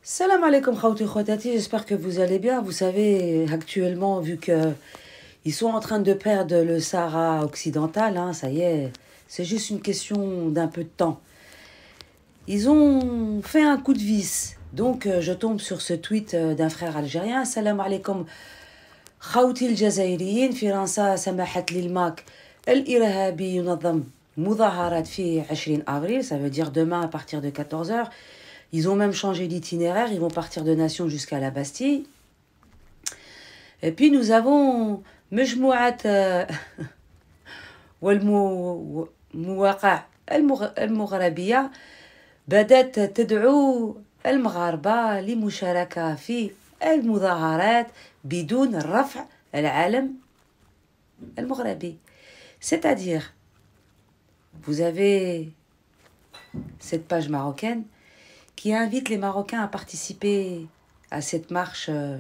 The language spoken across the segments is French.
Salam alaikum khawti khawatati, j'espère que vous allez bien. Vous savez, actuellement, vu que ils sont en train de perdre le Sahara occidental, ça y est, c'est juste une question d'un peu de temps. Ils ont fait un coup de vis. Donc, je tombe sur ce tweet d'un frère algérien. Salam alaikum khawti الجزائريين فرنسا سمحت للماك الإرهابي ينظم مظاهرات في 20 avril, ça veut dire demain à partir de 14 heures. Ils ont même changé d'itinéraire, ils vont partir de Nation jusqu'à la Bastille. Et puis nous avons مجموعة والمواقع المغربية بدأت تدعو المغاربة لمشاركة في المظاهرات بدون رفع العلم المغربي. C'est-à-dire, vous avez cette page marocaine qui invite les Marocains à participer à cette marche, à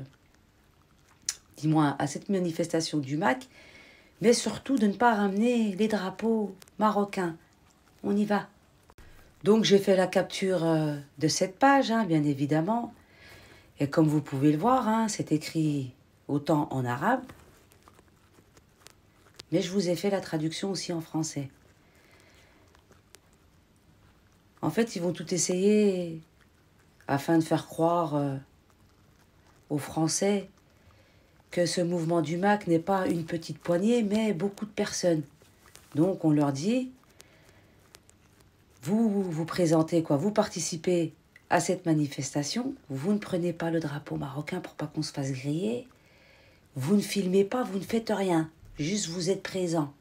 cette manifestation du MAC, mais surtout de ne pas ramener les drapeaux marocains. On y va. Donc j'ai fait la capture de cette page, bien évidemment. Et comme vous pouvez le voir, c'est écrit autant en arabe, mais je vous ai fait la traduction aussi en français. En fait, ils vont tout essayer afin de faire croire aux Français que ce mouvement du MAC n'est pas une petite poignée, mais beaucoup de personnes. Donc, on leur dit, vous présentez quoi? Vous participez à cette manifestation, vous ne prenez pas le drapeau marocain pour pas qu'on se fasse griller, vous ne filmez pas, vous ne faites rien, juste vous êtes présents.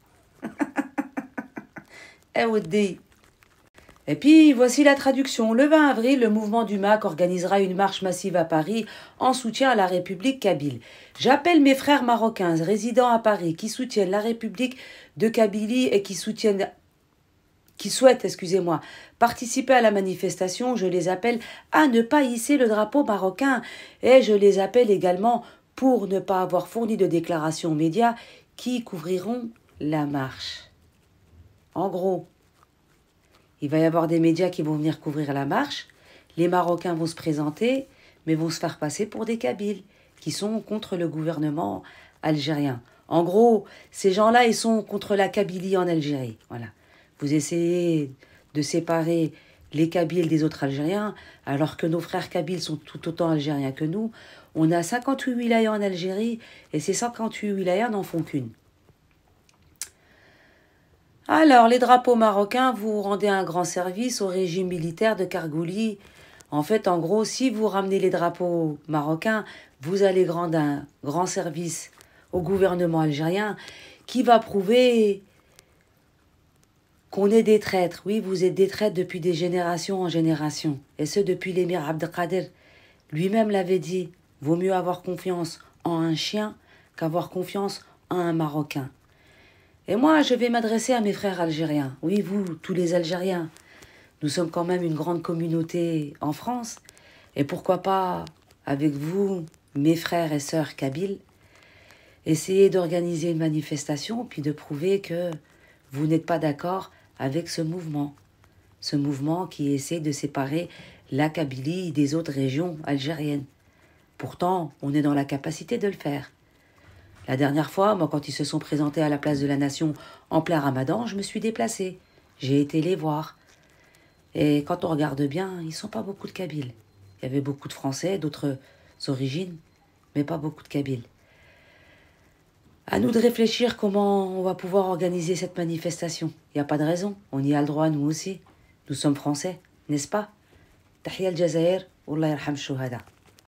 Et puis, voici la traduction. Le 20 avril, le mouvement du MAC organisera une marche massive à Paris en soutien à la République kabyle. J'appelle mes frères marocains résidant à Paris qui soutiennent la République de Kabylie et qui souhaitent, participer à la manifestation. Je les appelle à ne pas hisser le drapeau marocain et je les appelle également pour ne pas avoir fourni de déclarations aux médias qui couvriront la marche. En gros, il va y avoir des médias qui vont venir couvrir la marche. Les Marocains vont se présenter, mais vont se faire passer pour des Kabyles qui sont contre le gouvernement algérien. En gros, ces gens-là, ils sont contre la Kabylie en Algérie. Voilà. Vous essayez de séparer les Kabyles des autres Algériens, alors que nos frères Kabyles sont tout autant algériens que nous. On a 58 wilayas en Algérie, et ces 58 wilayas n'en font qu'une. Alors, les drapeaux marocains, vous rendez un grand service au régime militaire de Kargouli. En fait, en gros, si vous ramenez les drapeaux marocains, vous allez rendre un grand service au gouvernement algérien qui va prouver qu'on est des traîtres. Oui, vous êtes des traîtres depuis des générations en générations. Et ce, depuis l'émir Abdelkader. Lui-même l'avait dit, vaut mieux avoir confiance en un chien qu'avoir confiance en un Marocain. Et moi, je vais m'adresser à mes frères algériens. Oui, vous, tous les Algériens. Nous sommes quand même une grande communauté en France. Et pourquoi pas, avec vous, mes frères et sœurs kabyles, essayer d'organiser une manifestation, puis de prouver que vous n'êtes pas d'accord avec ce mouvement. Ce mouvement qui essaie de séparer la Kabylie des autres régions algériennes. Pourtant, on est dans la capacité de le faire. La dernière fois, moi, quand ils se sont présentés à la place de la Nation en plein Ramadan, je me suis déplacée. J'ai été les voir. Et quand on regarde bien, ils ne sont pas beaucoup de Kabyles. Il y avait beaucoup de Français, d'autres origines, mais pas beaucoup de Kabyles. À nous de réfléchir comment on va pouvoir organiser cette manifestation. Il n'y a pas de raison. On y a le droit, nous aussi. Nous sommes Français, n'est-ce pas? Tahia al-Jazair, Wallah yarham shuhada.